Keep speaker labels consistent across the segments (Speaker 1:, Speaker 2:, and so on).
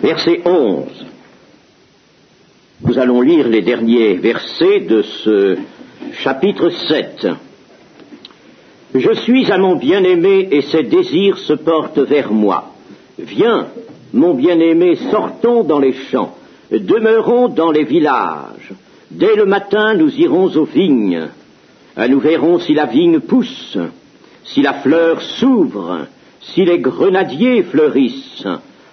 Speaker 1: verset 11. Nous allons lire les derniers versets de ce chapitre 7. Je suis à mon bien-aimé et ses désirs se portent vers moi. Viens, mon bien-aimé, sortons dans les champs, demeurons dans les villages. Dès le matin, nous irons aux vignes. Nous verrons si la vigne pousse, si la fleur s'ouvre, si les grenadiers fleurissent.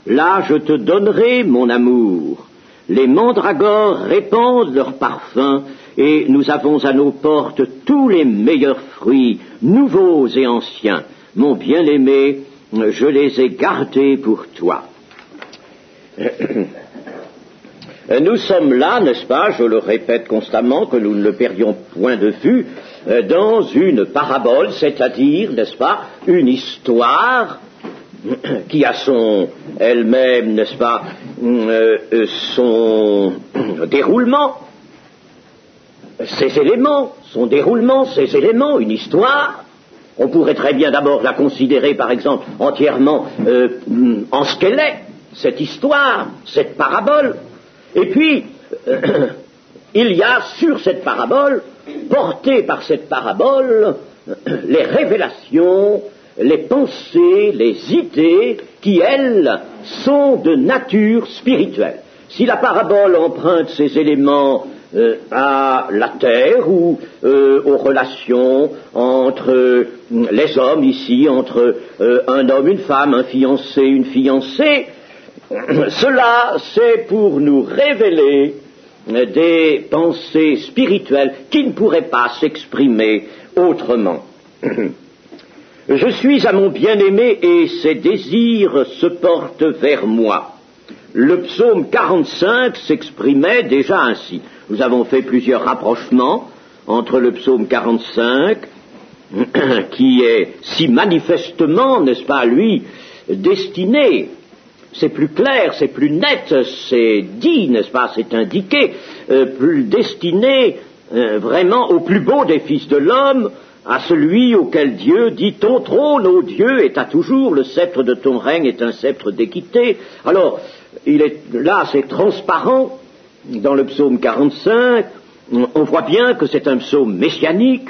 Speaker 1: Là, je te donnerai mon amour. Les mandragores répandent leur parfum, et nous avons à nos portes tous les meilleurs fruits, nouveaux et anciens. Mon bien-aimé, je les ai gardés pour toi. Nous sommes là, n'est-ce pas, je le répète constamment, que nous ne le perdions point de vue, dans une parabole, c'est-à-dire, n'est-ce pas, une histoire qui a elle-même, n'est-ce pas, son déroulement, ses éléments, une histoire. On pourrait très bien d'abord la considérer, par exemple, entièrement en ce qu'elle est, cette histoire, cette parabole. Et puis, il y a sur cette parabole, portées par cette parabole, les révélations, les pensées, les idées qui, elles, sont de nature spirituelle. Si la parabole emprunte ses éléments à la terre ou aux relations entre les hommes ici, entre un homme, une femme, un fiancé, une fiancée, cela c'est pour nous révéler des pensées spirituelles qui ne pourraient pas s'exprimer autrement. Je suis à mon bien-aimé et ses désirs se portent vers moi. Le psaume 45 s'exprimait déjà ainsi. Nous avons fait plusieurs rapprochements entre le psaume 45, qui est si manifestement, n'est-ce pas, lui, destiné, c'est plus clair, c'est plus net, c'est dit, n'est-ce pas, c'est indiqué, plus destiné vraiment au plus beau des fils de l'homme, à celui auquel Dieu dit « Ton trône, ô Dieu, est à toujours, le sceptre de ton règne est un sceptre d'équité ». Alors, là, c'est transparent, dans le psaume 45, on voit bien que c'est un psaume messianique,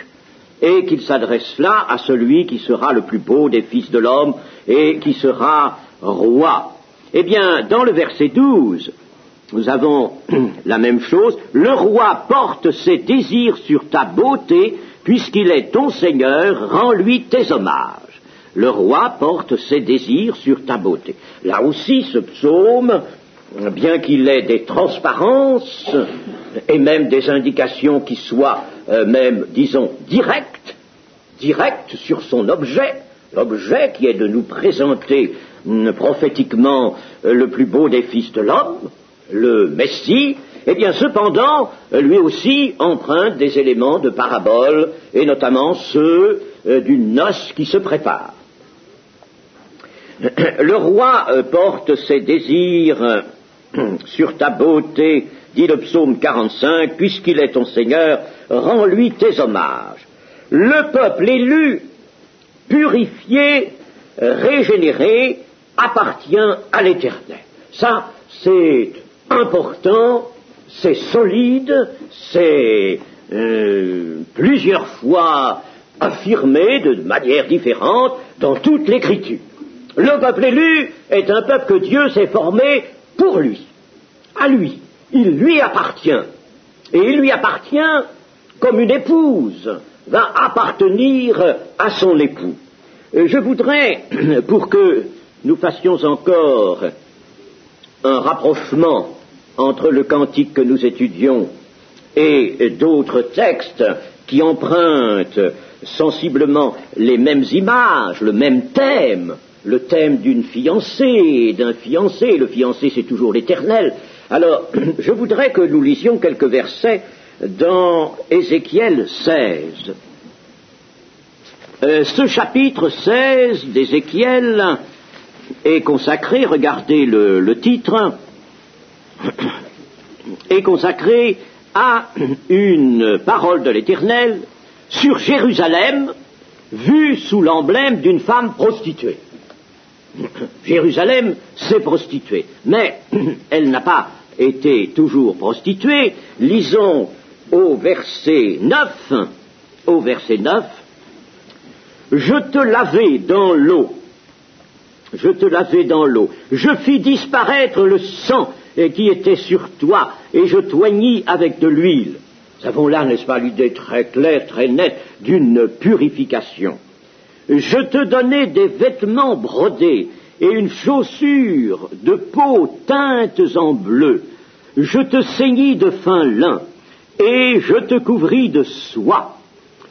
Speaker 1: et qu'il s'adresse là à celui qui sera le plus beau des fils de l'homme, et qui sera roi. Eh bien, dans le verset 12, nous avons la même chose. « Le roi porte ses désirs sur ta beauté, puisqu'il est ton Seigneur, rends-lui tes hommages. » Le roi porte ses désirs sur ta beauté. Là aussi, ce psaume, bien qu'il ait des transparences et même des indications qui soient même, disons, directes sur son objet, l'objet qui est de nous présenter prophétiquement le plus beau des fils de l'homme, le Messie, eh bien, cependant, lui aussi emprunte des éléments de parabole, et notamment ceux d'une noce qui se prépare. Le roi porte ses désirs sur ta beauté, dit le psaume 45, puisqu'il est ton Seigneur, rends-lui tes hommages. Le peuple élu, purifié, régénéré, appartient à l'Éternel. Ça, c'est important, c'est solide, c'est plusieurs fois affirmé de manière différente dans toute l'Écriture. Le peuple élu est un peuple que Dieu s'est formé pour lui, à lui. Il lui appartient. Et il lui appartient comme une épouse va appartenir à son époux. Je voudrais, pour que nous fassions encore un rapprochement entre le cantique que nous étudions et d'autres textes qui empruntent sensiblement les mêmes images, le même thème, le thème d'une fiancée, d'un fiancé. Le fiancé, c'est toujours l'Éternel. Alors, je voudrais que nous lisions quelques versets dans Ézéchiel 16. Ce chapitre 16 d'Ézéchiel est consacré, regardez le titre, est consacré à une parole de l'Éternel sur Jérusalem vue sous l'emblème d'une femme prostituée. Jérusalem s'est prostituée, mais elle n'a pas été toujours prostituée. Lisons au verset 9, je te lavai dans l'eau, je fis disparaître le sang qui était sur toi, et je t'oignis avec de l'huile. Nous avons là, n'est-ce pas, l'idée très claire, très nette, d'une purification. Je te donnai des vêtements brodés, et une chaussure de peau teintes en bleu. Je te ceignis de fin lin, et je te couvris de soie.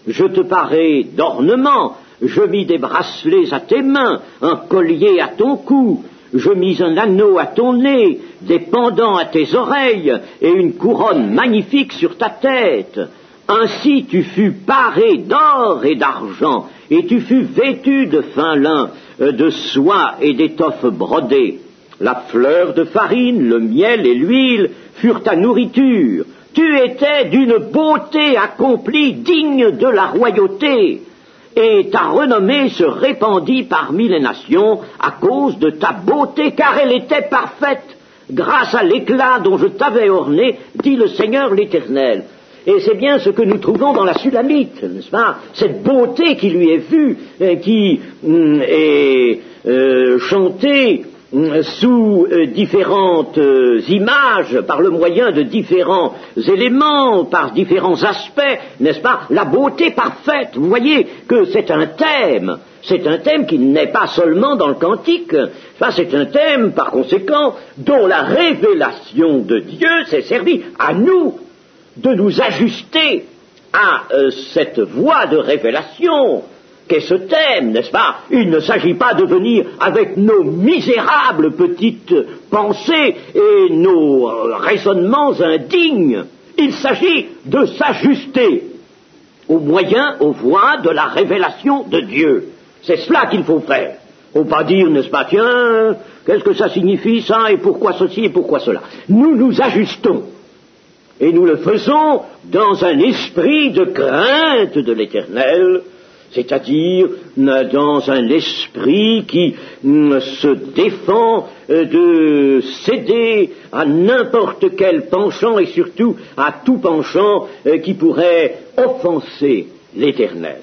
Speaker 1: Je te parai d'ornements, je mis des bracelets à tes mains, un collier à ton cou, je mis un anneau à ton nez, des pendants à tes oreilles, et une couronne magnifique sur ta tête. Ainsi tu fus paré d'or et d'argent, et tu fus vêtu de fin lin, de soie et d'étoffe brodée. La fleur de farine, le miel et l'huile furent ta nourriture. Tu étais d'une beauté accomplie, digne de la royauté, et ta renommée se répandit parmi les nations à cause de ta beauté, car elle était parfaite, grâce à l'éclat dont je t'avais orné, dit le Seigneur l'Éternel. Et c'est bien ce que nous trouvons dans la Sulamite, n'est-ce pas? Cette beauté qui lui est vue, qui est chantée sous différentes images, par le moyen de différents éléments, par différents aspects, n'est-ce pas? La beauté parfaite, vous voyez que c'est un thème qui n'est pas seulement dans le cantique, c'est un thème, par conséquent, dont la révélation de Dieu s'est servie à nous de nous ajuster à cette voie de révélation qu'est ce thème, n'est-ce pas? Il ne s'agit pas de venir avec nos misérables petites pensées et nos raisonnements indignes. Il s'agit de s'ajuster aux moyens, aux voies de la révélation de Dieu. C'est cela qu'il faut faire. Il ne faut pas dire, n'est-ce pas, tiens, qu'est-ce que ça signifie ça, et pourquoi ceci, et pourquoi cela. Nous nous ajustons. Et nous le faisons dans un esprit de crainte de l'Éternel, c'est-à-dire dans un esprit qui se défend de céder à n'importe quel penchant et surtout à tout penchant qui pourrait offenser l'Éternel.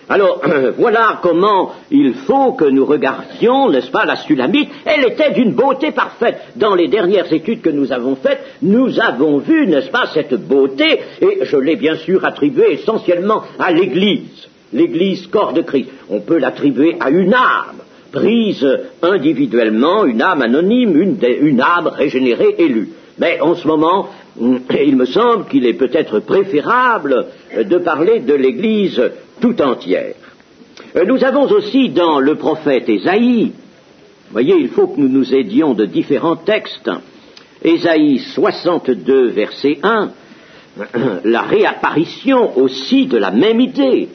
Speaker 1: Alors, voilà comment il faut que nous regardions, n'est-ce pas, la Sulamite. Elle était d'une beauté parfaite. Dans les dernières études que nous avons faites, nous avons vu, n'est-ce pas, cette beauté, et je l'ai bien sûr attribuée essentiellement à l'Église, l'Église corps de Christ. On peut l'attribuer à une âme, prise individuellement, une âme anonyme, une âme régénérée, élue. Mais en ce moment, il me semble qu'il est peut-être préférable de parler de l'Église tout entière. Nous avons aussi dans le prophète Ésaïe, vous voyez, il faut que nous nous aidions de différents textes. Ésaïe 62, verset 1, la réapparition aussi de la même idée.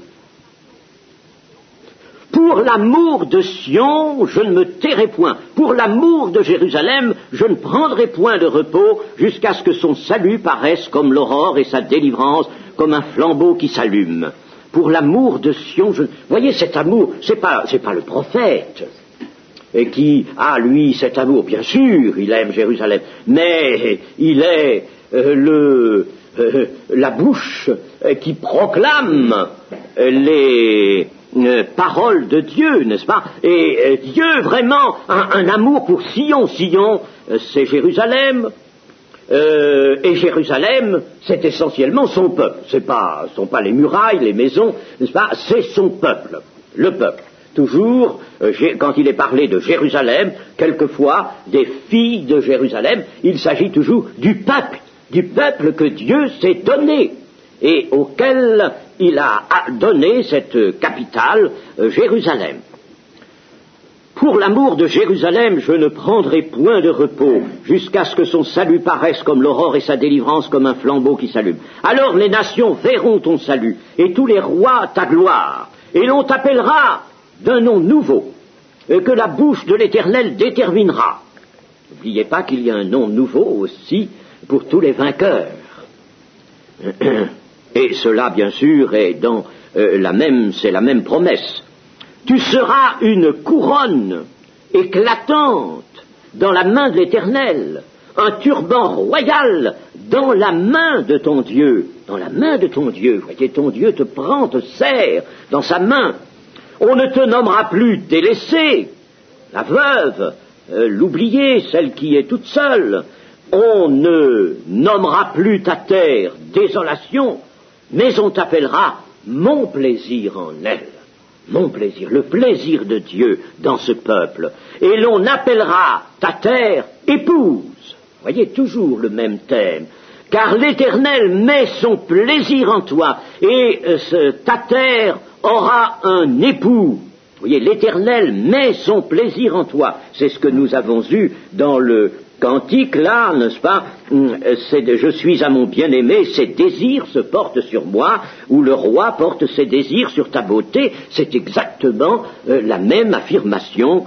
Speaker 1: Pour l'amour de Sion, je ne me tairai point. Pour l'amour de Jérusalem, je ne prendrai point de repos jusqu'à ce que son salut paraisse comme l'aurore et sa délivrance comme un flambeau qui s'allume. Pour l'amour de Sion, vous voyez, cet amour, c'est pas le prophète qui a, lui, cet amour. Bien sûr, il aime Jérusalem, mais il est la bouche qui proclame les paroles de Dieu, n'est-ce pas? Et Dieu vraiment a un amour pour Sion. Sion, c'est Jérusalem. Et Jérusalem, c'est essentiellement son peuple. Ce sont pas les murailles, les maisons, n'est-ce pas? C'est son peuple, le peuple. Toujours, quand il est parlé de Jérusalem, quelquefois des filles de Jérusalem, il s'agit toujours du peuple que Dieu s'est donné et auquel il a donné cette capitale, Jérusalem. Pour l'amour de Jérusalem, je ne prendrai point de repos, jusqu'à ce que son salut paraisse comme l'aurore et sa délivrance comme un flambeau qui s'allume. Alors les nations verront ton salut, et tous les rois ta gloire, et l'on t'appellera d'un nom nouveau, que la bouche de l'Éternel déterminera. N'oubliez pas qu'il y a un nom nouveau aussi pour tous les vainqueurs. Et cela, bien sûr, est dans c'est la même promesse. Tu seras une couronne éclatante dans la main de l'Éternel, un turban royal dans la main de ton Dieu. Dans la main de ton Dieu. Voyez, ton Dieu te prend, te serre dans sa main. On ne te nommera plus délaissée, la veuve, l'oubliée, celle qui est toute seule. On ne nommera plus ta terre désolation, mais on t'appellera mon plaisir en elle. Mon plaisir, le plaisir de Dieu dans ce peuple. Et l'on appellera ta terre épouse. Voyez, toujours le même thème. Car l'Éternel met son plaisir en toi, et ta terre aura un époux. Vous voyez, l'Éternel met son plaisir en toi. C'est ce que nous avons eu dans le cantique, là, n'est-ce pas? Je suis à mon bien-aimé, ses désirs se portent sur moi, ou le roi porte ses désirs sur ta beauté. C'est exactement la même affirmation.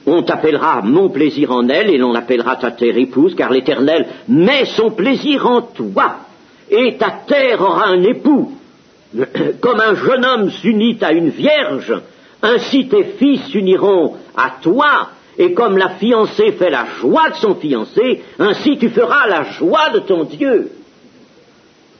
Speaker 1: On t'appellera mon plaisir en elle, et l'on appellera ta terre épouse, car l'Éternel met son plaisir en toi, et ta terre aura un époux. Comme un jeune homme s'unit à une vierge, ainsi tes fils s'uniront à toi, et comme la fiancée fait la joie de son fiancé, ainsi tu feras la joie de ton Dieu.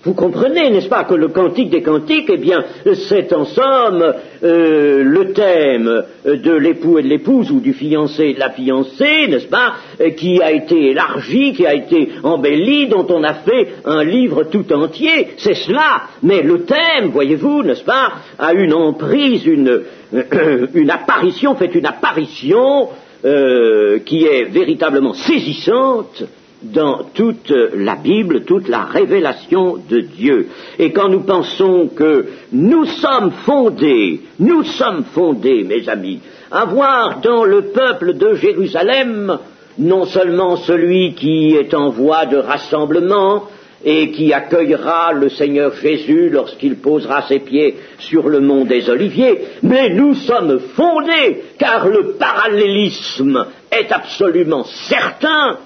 Speaker 1: Vous comprenez, n'est-ce pas, que le cantique des cantiques, eh bien, c'est en somme le thème de l'époux et de l'épouse, ou du fiancé et de la fiancée, n'est-ce pas, qui a été élargi, qui a été embelli, dont on a fait un livre tout entier, c'est cela. Mais le thème, voyez-vous, n'est-ce pas, a une emprise, une apparition, fait une apparition qui est véritablement saisissante dans toute la Bible, toute la révélation de Dieu. Et quand nous pensons que nous sommes fondés, mes amis, à voir dans le peuple de Jérusalem non seulement celui qui est en voie de rassemblement et qui accueillera le Seigneur Jésus lorsqu'il posera ses pieds sur le mont des Oliviers, mais nous sommes fondés, car le parallélisme est absolument certain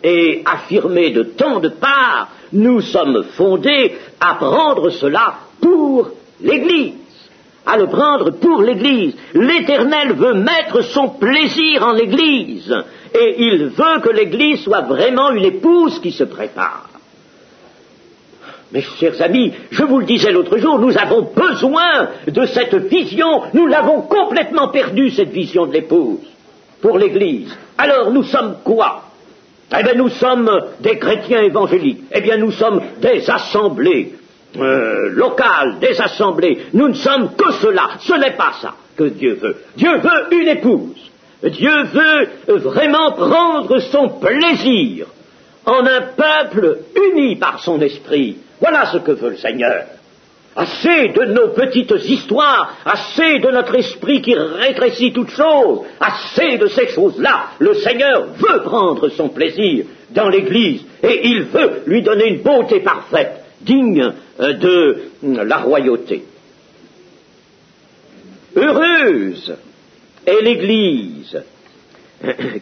Speaker 1: et affirmé de tant de parts, nous sommes fondés à prendre cela pour l'Église, à le prendre pour l'Église. L'Éternel veut mettre son plaisir en l'Église, et il veut que l'Église soit vraiment une épouse qui se prépare. Mes chers amis, je vous le disais l'autre jour, nous avons besoin de cette vision, nous l'avons complètement perdue, cette vision de l'épouse, pour l'Église. Alors nous sommes quoi? Eh bien, nous sommes des chrétiens évangéliques. Eh bien, nous sommes des assemblées locales, des assemblées. Nous ne sommes que cela. Ce n'est pas ça que Dieu veut. Dieu veut une épouse. Dieu veut vraiment prendre son plaisir en un peuple uni par son esprit. Voilà ce que veut le Seigneur. Assez de nos petites histoires, assez de notre esprit qui rétrécit toutes choses, assez de ces choses-là. Le Seigneur veut prendre son plaisir dans l'Église et il veut lui donner une beauté parfaite, digne de la royauté. Heureuse est l'Église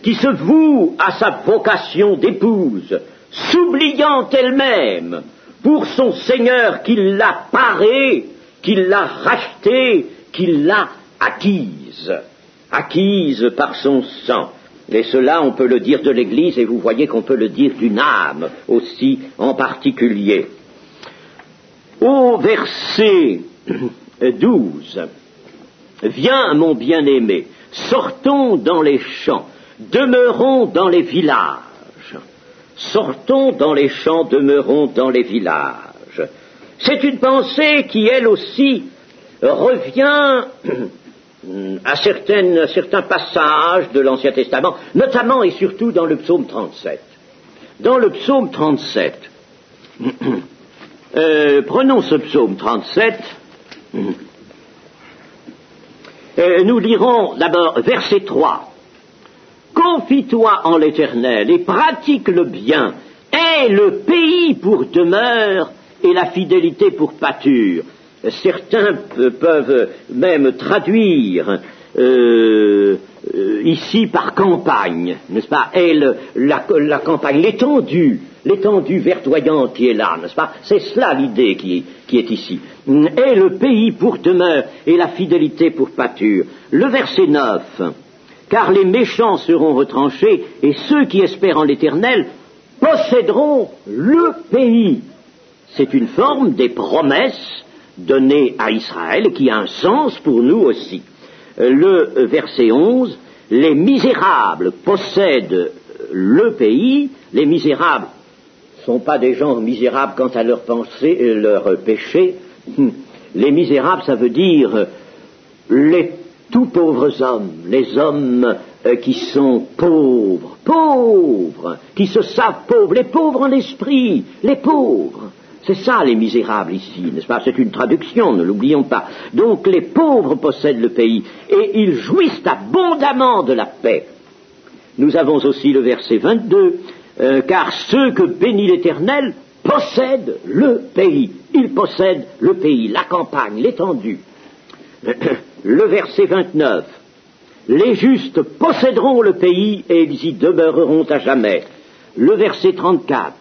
Speaker 1: qui se voue à sa vocation d'épouse, s'oubliant elle-même pour son Seigneur qui l'a parée, qui l'a rachetée, qui l'a acquise par son sang. Et cela, on peut le dire de l'Église, et vous voyez qu'on peut le dire d'une âme aussi en particulier. Au verset 12, « Viens, mon bien-aimé, sortons dans les champs, demeurons dans les villages. » Sortons dans les champs, demeurons dans les villages. C'est une pensée qui, elle aussi, revient à certains passages de l'Ancien Testament, notamment et surtout dans le psaume 37. Dans le psaume 37, prenons ce psaume 37, nous lirons d'abord verset 3. Confie-toi en l'Éternel et pratique le bien. Aie le pays pour demeure et la fidélité pour pâture. Certains peuvent même traduire ici par campagne, n'est-ce pas? Aie la campagne, l'étendue l'étendue verdoyante qui est là, n'est-ce pas? C'est cela l'idée qui est ici. Et le pays pour demeure et la fidélité pour pâture. Le verset 9. Car les méchants seront retranchés et ceux qui espèrent en l'Éternel posséderont le pays. C'est une forme des promesses données à Israël qui a un sens pour nous aussi. Le verset 11. Les misérables possèdent le pays. Les misérables ne sont pas des gens misérables quant à leur pensée, leur péché. Les misérables, ça veut dire les tout pauvres hommes, les hommes qui sont pauvres, qui se savent pauvres, les pauvres en esprit, les pauvres. C'est ça les misérables ici, n'est-ce pas? C'est une traduction, ne l'oublions pas. Donc les pauvres possèdent le pays et ils jouissent abondamment de la paix. Nous avons aussi le verset 22, car ceux que bénit l'Éternel possèdent le pays. Ils possèdent le pays, la campagne, l'étendue. Le verset 29, les justes posséderont le pays et ils y demeureront à jamais. Le verset 34,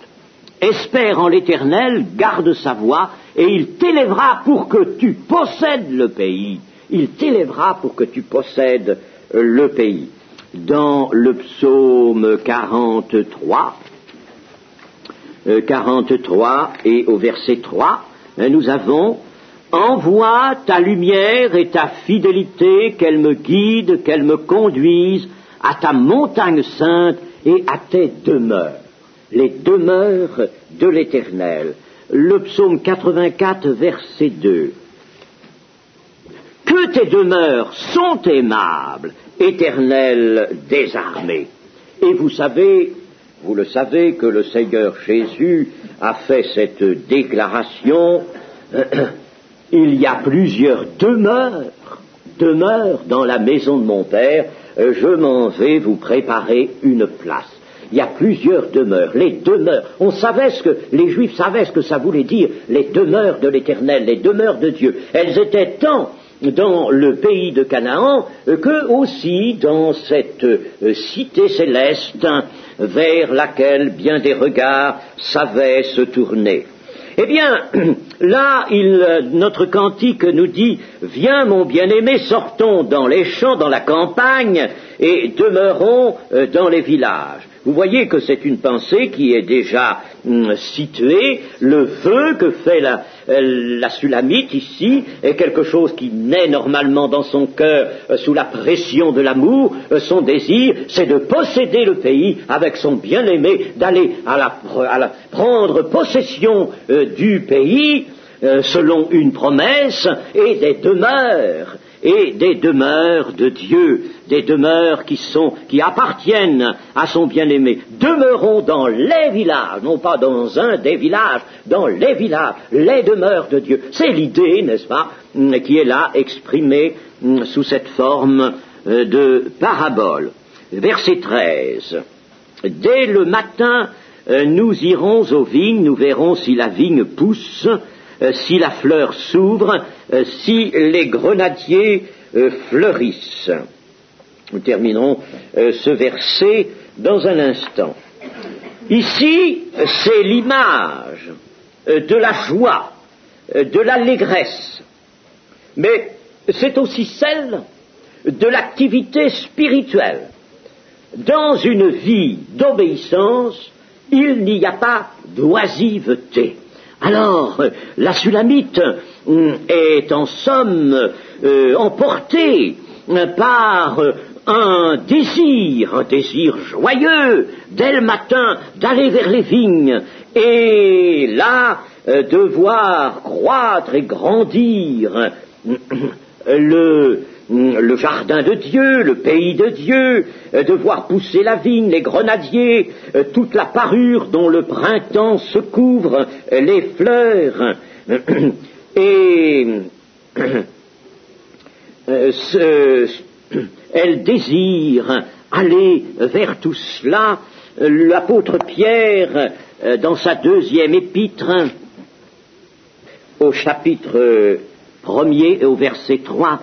Speaker 1: espère en l'Éternel, garde sa voie, et il t'élèvera pour que tu possèdes le pays. Il t'élèvera pour que tu possèdes le pays. Dans le psaume 43 et au verset 3, nous avons « Envoie ta lumière et ta fidélité, qu'elle me guide, qu'elle me conduise à ta montagne sainte et à tes demeures. » Les demeures de l'Éternel. Le psaume 84, verset 2. Que tes demeures sont aimables, Éternel des armées. Et vous le savez, que le Seigneur Jésus a fait cette déclaration. Il y a plusieurs demeures dans la maison de mon Père. Je m'en vais vous préparer une place. Il y a plusieurs demeures. Les demeures. Les Juifs savaient ce que ça voulait dire, les demeures de l'Éternel, les demeures de Dieu. Elles étaient tant dans le pays de Canaan que aussi dans cette cité céleste vers laquelle bien des regards savaient se tourner. Eh bien, là, notre cantique nous dit « Viens, mon bien-aimé, sortons dans les champs, dans la campagne, et demeurons dans les villages. » Vous voyez que c'est une pensée qui est déjà située. Le vœu que fait la Sulamite ici est quelque chose qui naît normalement dans son cœur sous la pression de l'amour. Son désir, c'est de posséder le pays avec son bien-aimé, d'aller prendre possession du pays selon une promesse et des demeures de Dieu, des demeures qui appartiennent à son bien-aimé. Demeurons dans les villages, non pas dans un des villages, dans les villages, les demeures de Dieu. C'est l'idée, n'est-ce pas, qui est là exprimée sous cette forme de parabole. Verset 13. Dès le matin, nous irons aux vignes, nous verrons si la vigne pousse, si la fleur s'ouvre, si les grenadiers fleurissent. Nous terminerons ce verset dans un instant. Ici, c'est l'image de la joie, de l'allégresse, mais c'est aussi celle de l'activité spirituelle. Dans une vie d'obéissance, il n'y a pas d'oisiveté. Alors, la Sulamite est en somme emportée par un désir joyeux, dès le matin, d'aller vers les vignes, et là, de voir croître et grandir le jardin de Dieu, le pays de Dieu, de voir pousser la vigne, les grenadiers, toute la parure dont le printemps se couvre, les fleurs, et elle désire aller vers tout cela. L'apôtre Pierre, dans sa deuxième épître, au chapitre 1er et au verset 3,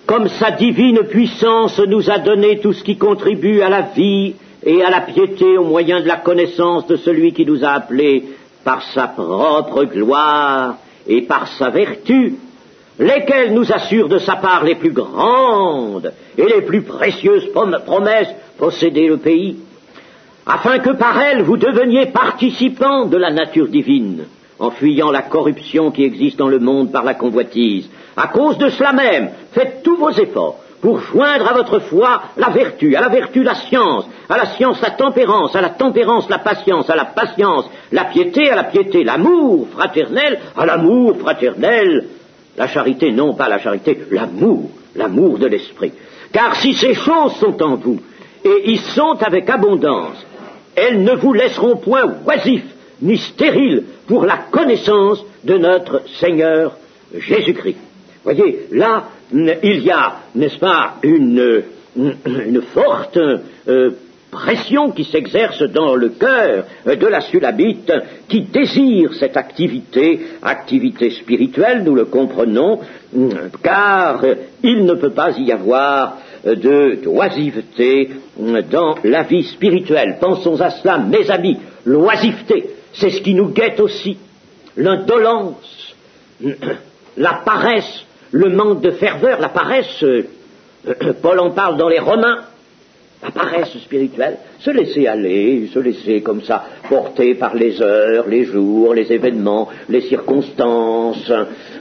Speaker 1: comme sa divine puissance nous a donné tout ce qui contribue à la vie et à la piété au moyen de la connaissance de celui qui nous a appelés par sa propre gloire et par sa vertu, lesquels nous assurent de sa part les plus grandes et les plus précieuses promesses, posséder le pays, afin que par elles vous deveniez participants de la nature divine, en fuyant la corruption qui existe dans le monde par la convoitise. À cause de cela même, faites tous vos efforts pour joindre à votre foi la vertu, à la vertu la science, à la science la tempérance, à la tempérance la patience, à la patience la piété, à la piété l'amour fraternel, à l'amour fraternel la charité, non pas la charité, l'amour de l'esprit. Car si ces choses sont en vous, et y sont avec abondance, elles ne vous laisseront point oisifs ni stériles pour la connaissance de notre Seigneur Jésus-Christ. Voyez, là, il y a, n'est-ce pas, une forte pression qui s'exerce dans le cœur de la Sulamite, qui désire cette activité spirituelle, nous le comprenons, car il ne peut pas y avoir d'oisiveté dans la vie spirituelle. Pensons à cela, mes amis, l'oisiveté, c'est ce qui nous guette aussi, l'indolence, la paresse, le manque de ferveur, la paresse, Paul en parle dans les Romains, la paresse spirituelle, se laisser aller, se laisser comme ça porter par les heures, les jours, les événements, les circonstances,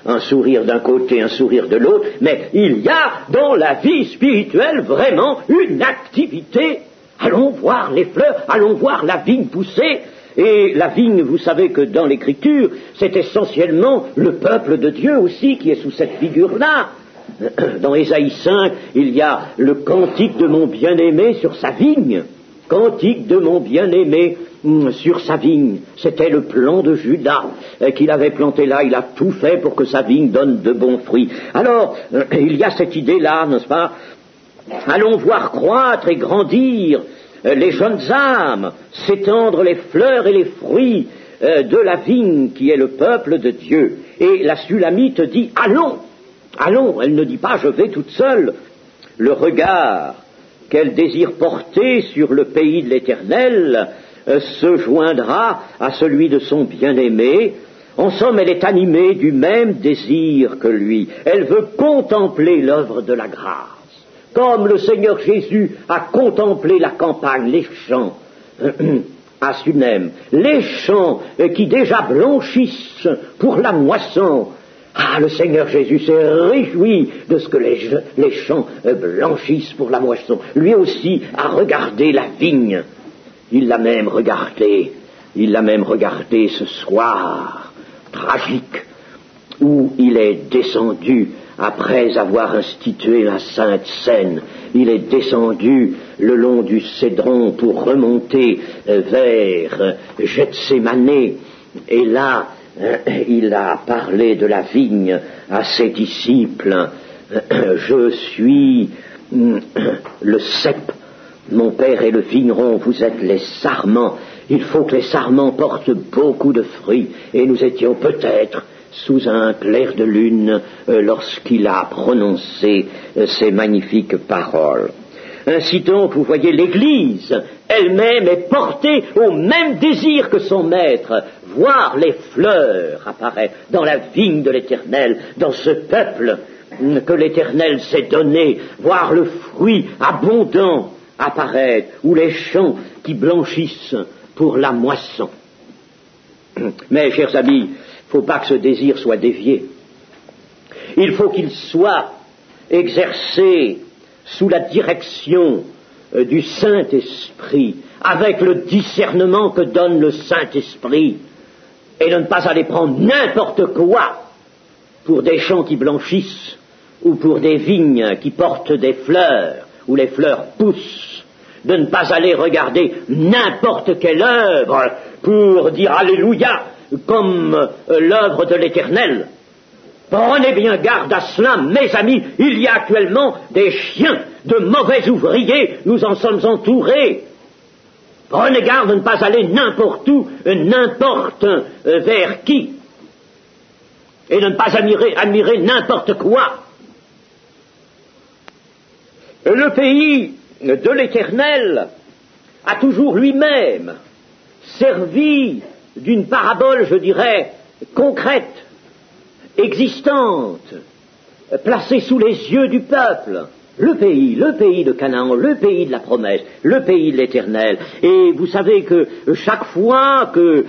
Speaker 1: un sourire d'un côté, un sourire de l'autre, mais il y a dans la vie spirituelle vraiment une activité. Allons voir les fleurs, allons voir la vigne pousser. Et la vigne, vous savez que dans l'Écriture, c'est essentiellement le peuple de Dieu aussi qui est sous cette figure-là. Dans Ésaïe 5, il y a le cantique de mon bien-aimé sur sa vigne. Cantique de mon bien-aimé sur sa vigne. C'était le plan de Judas qu'il avait planté là. Il a tout fait pour que sa vigne donne de bons fruits. Alors, il y a cette idée-là, n'est-ce pas? Allons voir croître et grandir les jeunes âmes, s'étendre les fleurs et les fruits de la vigne qui est le peuple de Dieu. Et la Sulamite dit, allons, elle ne dit pas je vais toute seule. Le regard qu'elle désire porter sur le pays de l'Éternel se joindra à celui de son bien-aimé. En somme, elle est animée du même désir que lui. Elle veut contempler l'œuvre de la grâce. Comme le Seigneur Jésus a contemplé la campagne, les champs à Sunem, les champs qui déjà blanchissent pour la moisson. Ah, le Seigneur Jésus s'est réjoui de ce que les champs blanchissent pour la moisson. Lui aussi a regardé la vigne. Il l'a même regardé ce soir tragique où il est descendu après avoir institué la Sainte Seine. Il est descendu le long du Cédron pour remonter vers Gethsémanée. Et là, il a parlé de la vigne à ses disciples. Je suis le cep, mon père est le vigneron, vous êtes les sarments. Il faut que les sarments portent beaucoup de fruits. Et nous étions peut-être sous un clair de lune lorsqu'il a prononcé ces magnifiques paroles. Ainsi donc, vous voyez, l'Église elle-même est portée au même désir que son maître, voir les fleurs apparaître dans la vigne de l'Éternel, dans ce peuple que l'Éternel s'est donné, voir le fruit abondant apparaître, ou les champs qui blanchissent pour la moisson. Mais, chers amis, il ne faut pas que ce désir soit dévié. Il faut qu'il soit exercé sous la direction du Saint-Esprit, avec le discernement que donne le Saint-Esprit, et de ne pas aller prendre n'importe quoi pour des champs qui blanchissent, ou pour des vignes qui portent des fleurs, où les fleurs poussent, de ne pas aller regarder n'importe quelle œuvre pour dire Alléluia, comme l'œuvre de l'Éternel. Prenez bien garde à cela, mes amis, il y a actuellement des chiens, de mauvais ouvriers, nous en sommes entourés. Prenez garde de ne pas aller n'importe où, n'importe vers qui, et de ne pas admirer n'importe quoi. Le pays de l'Éternel a toujours lui-même servi d'une parabole, je dirais, concrète, existante, placée sous les yeux du peuple. Le pays de Canaan, le pays de la promesse, le pays de l'Éternel. Et vous savez que chaque fois que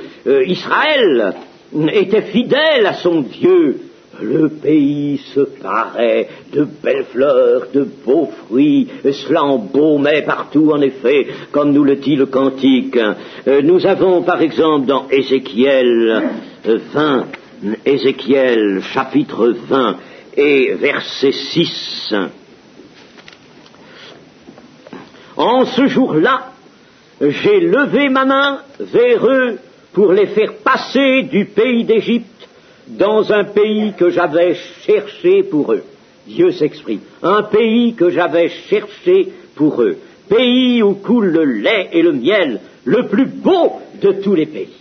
Speaker 1: Israël était fidèle à son Dieu, le pays se parait de belles fleurs, de beaux fruits, cela embaumait partout en effet, comme nous le dit le cantique. Nous avons par exemple dans Ézéchiel 20, Ézéchiel chapitre 20 et verset 6. En ce jour-là, j'ai levé ma main vers eux pour les faire passer du pays d'Égypte dans un pays que j'avais cherché pour eux. Dieu s'exprime. Un pays que j'avais cherché pour eux. Pays où coule le lait et le miel, le plus beau de tous les pays.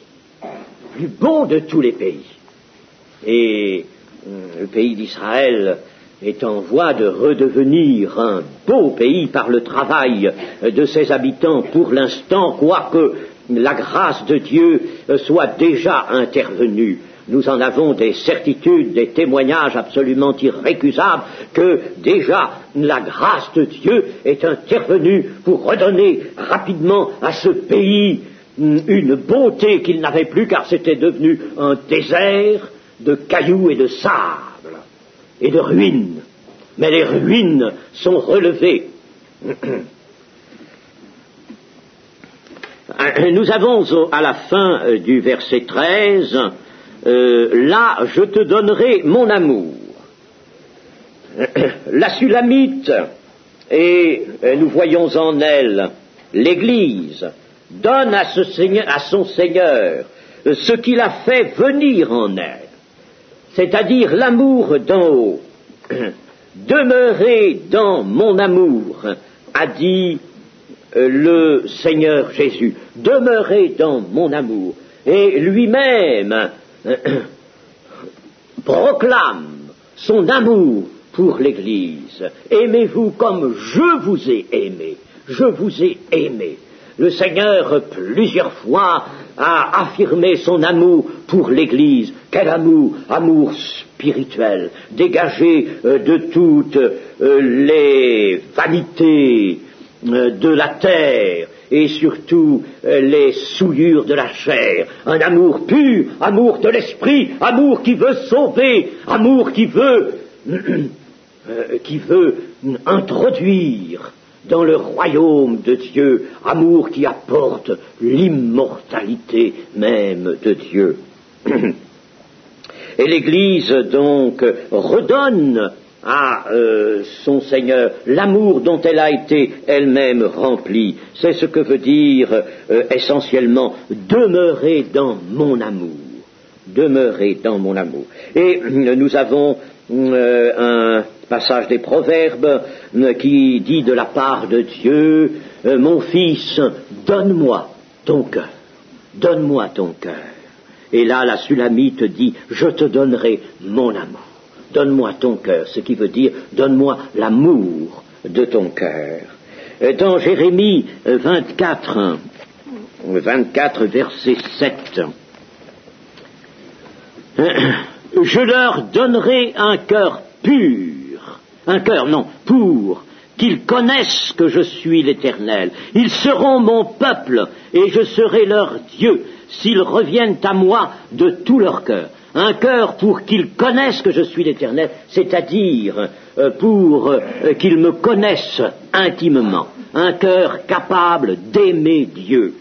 Speaker 1: Le plus beau de tous les pays. Et le pays d'Israël est en voie de redevenir un beau pays par le travail de ses habitants pour l'instant, quoique la grâce de Dieu soit déjà intervenue. Nous en avons des certitudes, des témoignages absolument irrécusables que déjà la grâce de Dieu est intervenue pour redonner rapidement à ce pays une beauté qu'il n'avait plus, car c'était devenu un désert de cailloux et de sable et de ruines. Mais les ruines sont relevées. Nous avons à la fin du verset 13, là je te donnerai mon amour. La Sulamite, et nous voyons en elle l'Église, donne à son Seigneur ce qu'il a fait venir en elle, c'est-à-dire l'amour d'en haut. Demeurez dans mon amour, a dit le Seigneur Jésus. Demeurez dans mon amour. Et lui-même proclame son amour pour l'Église. Aimez-vous comme je vous ai aimé. Je vous ai aimé. Le Seigneur, plusieurs fois, a affirmé son amour pour l'Église. Quel amour? Amour spirituel, dégagé de toutes les vanités de la terre et surtout les souillures de la chair. Un amour pur, amour de l'esprit, amour qui veut sauver, amour qui veut introduire dans le royaume de Dieu, amour qui apporte l'immortalité même de Dieu. Et l'Église donc redonne à son Seigneur l'amour dont elle a été elle-même remplie. C'est ce que veut dire essentiellement demeurer dans mon amour. Demeurer dans mon amour. Et nous avons un passage des Proverbes qui dit de la part de Dieu, mon fils, donne-moi ton cœur, donne-moi ton cœur. Et là, la Sulamite dit, je te donnerai mon amour, donne-moi ton cœur, ce qui veut dire, donne-moi l'amour de ton cœur. Dans Jérémie 24, verset 7, je leur donnerai un cœur pur, pour qu'ils connaissent que je suis l'Éternel. Ils seront mon peuple et je serai leur Dieu s'ils reviennent à moi de tout leur cœur. Un cœur pour qu'ils connaissent que je suis l'Éternel, c'est-à-dire pour qu'ils me connaissent intimement. Un cœur capable d'aimer Dieu.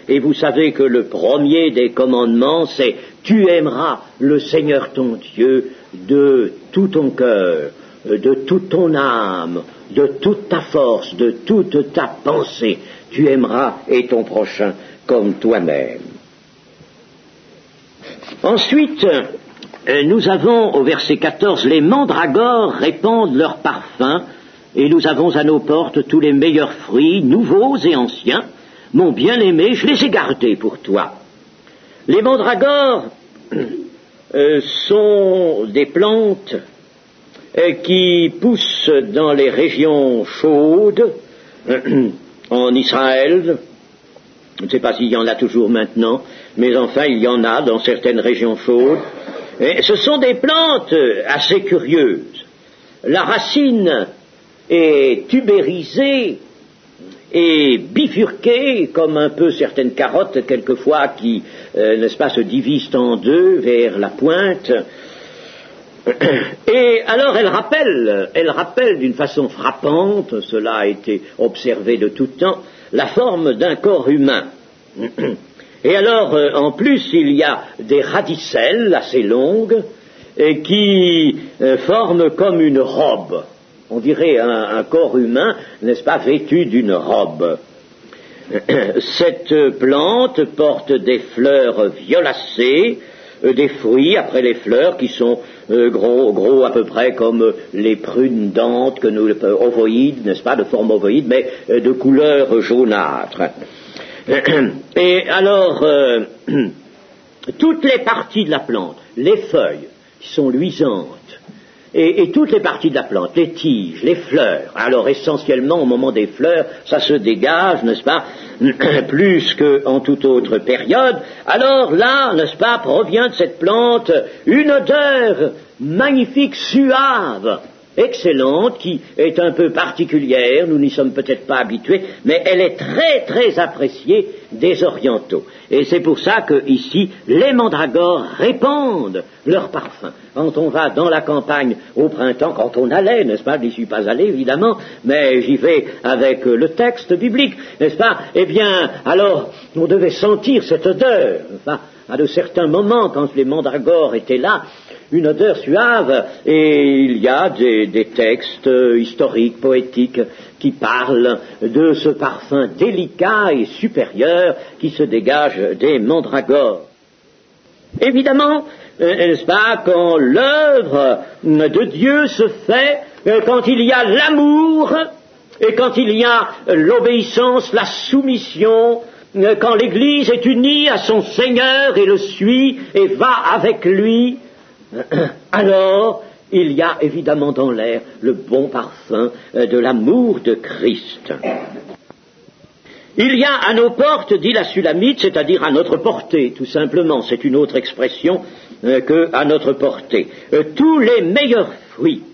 Speaker 1: Et vous savez que le premier des commandements, c'est « Tu aimeras le Seigneur ton Dieu de tout ton cœur, de toute ton âme, de toute ta force, de toute ta pensée. Tu aimeras et ton prochain comme toi-même. » Ensuite, nous avons au verset 14, « Les mandragores répandent leur parfum, et nous avons à nos portes tous les meilleurs fruits, nouveaux et anciens. Mon bien-aimé, je les ai gardés pour toi. » Les mandragores sont des plantes qui poussent dans les régions chaudes en Israël. Je ne sais pas s'il y en a toujours maintenant, mais enfin il y en a dans certaines régions chaudes. Et ce sont des plantes assez curieuses. La racine est tubérisée et bifurquée, comme un peu certaines carottes quelquefois qui, n'est-ce pas, se divisent en deux vers la pointe. Et alors elle rappelle d'une façon frappante, cela a été observé de tout temps, la forme d'un corps humain. Et alors, en plus, il y a des radicelles assez longues qui forment comme une robe. On dirait un corps humain, n'est-ce pas, vêtu d'une robe. Cette plante porte des fleurs violacées, des fruits après les fleurs qui sont gros à peu près comme les prunes dentes que nous ovoïdes, n'est-ce pas, de forme ovoïde, mais de couleur jaunâtre. Et alors toutes les parties de la plante, les feuilles qui sont luisantes, et toutes les parties de la plante, les tiges, les fleurs, alors essentiellement au moment des fleurs, ça se dégage, n'est-ce pas, plus qu'en toute autre période, alors là, n'est-ce pas, provient de cette plante une odeur magnifique, suave, excellente, qui est un peu particulière, nous n'y sommes peut-être pas habitués, mais elle est très très appréciée des orientaux. Et c'est pour ça que ici, les mandragores répandent leur parfum. Quand on va dans la campagne au printemps, quand on allait, n'est-ce pas, je n'y suis pas allé évidemment, mais j'y vais avec le texte biblique, n'est-ce pas, eh bien, alors, on devait sentir cette odeur, enfin, à de certains moments, quand les mandragores étaient là, une odeur suave, et il y a des textes historiques, poétiques, qui parlent de ce parfum délicat et supérieur qui se dégage des mandragores. Évidemment, n'est-ce pas, quand l'œuvre de Dieu se fait, quand il y a l'amour, et quand il y a l'obéissance, la soumission, quand l'Église est unie à son Seigneur et le suit et va avec lui, alors il y a évidemment dans l'air le bon parfum de l'amour de Christ. Il y a à nos portes, dit la Sulamite, c'est-à-dire à notre portée, tout simplement, c'est une autre expression que à notre portée, tous les meilleurs fruits.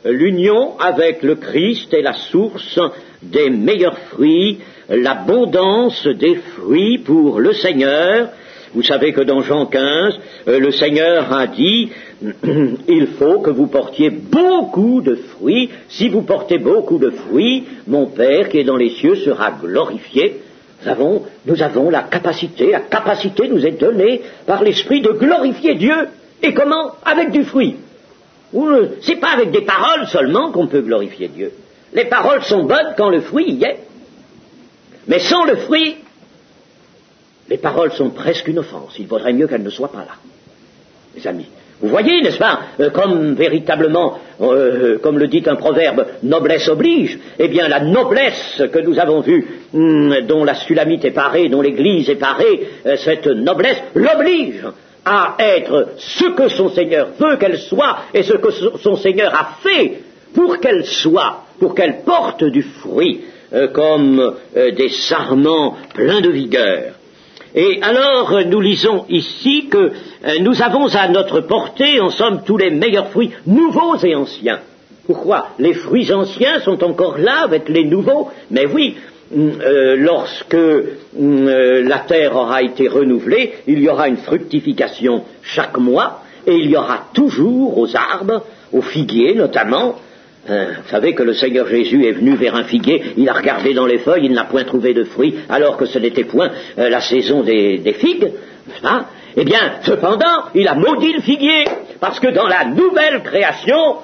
Speaker 1: L'union avec le Christ est la source des meilleurs fruits, l'abondance des fruits pour le Seigneur. Vous savez que dans Jean 15, le Seigneur a dit « Il faut que vous portiez beaucoup de fruits. Si vous portez beaucoup de fruits, mon Père qui est dans les cieux sera glorifié. » Nous avons la capacité nous est donnée par l'Esprit de glorifier Dieu. Et comment? Avec du fruit. C'est pas avec des paroles seulement qu'on peut glorifier Dieu. Les paroles sont bonnes quand le fruit y est. Mais sans le fruit, les paroles sont presque une offense. Il vaudrait mieux qu'elles ne soient pas là, mes amis. Vous voyez, n'est-ce pas, comme véritablement, comme le dit un proverbe, noblesse oblige, eh bien la noblesse que nous avons vue, dont la Sulamite est parée, dont l'Église est parée, cette noblesse l'oblige à être ce que son Seigneur veut qu'elle soit et ce que son Seigneur a fait pour qu'elle soit, pour qu'elle porte du fruit, comme des sarments pleins de vigueur. Et alors, nous lisons ici que nous avons à notre portée, en somme, tous les meilleurs fruits, nouveaux et anciens. Pourquoi? Les fruits anciens sont encore là avec les nouveaux, mais oui, lorsque la terre aura été renouvelée, il y aura une fructification chaque mois, et il y aura toujours aux arbres, aux figuiers notamment. Vous savez que le Seigneur Jésus est venu vers un figuier, il a regardé dans les feuilles, il n'a point trouvé de fruits, alors que ce n'était point la saison des figues. Hein? Eh bien, cependant, il a maudit le figuier, parce que dans la nouvelle création,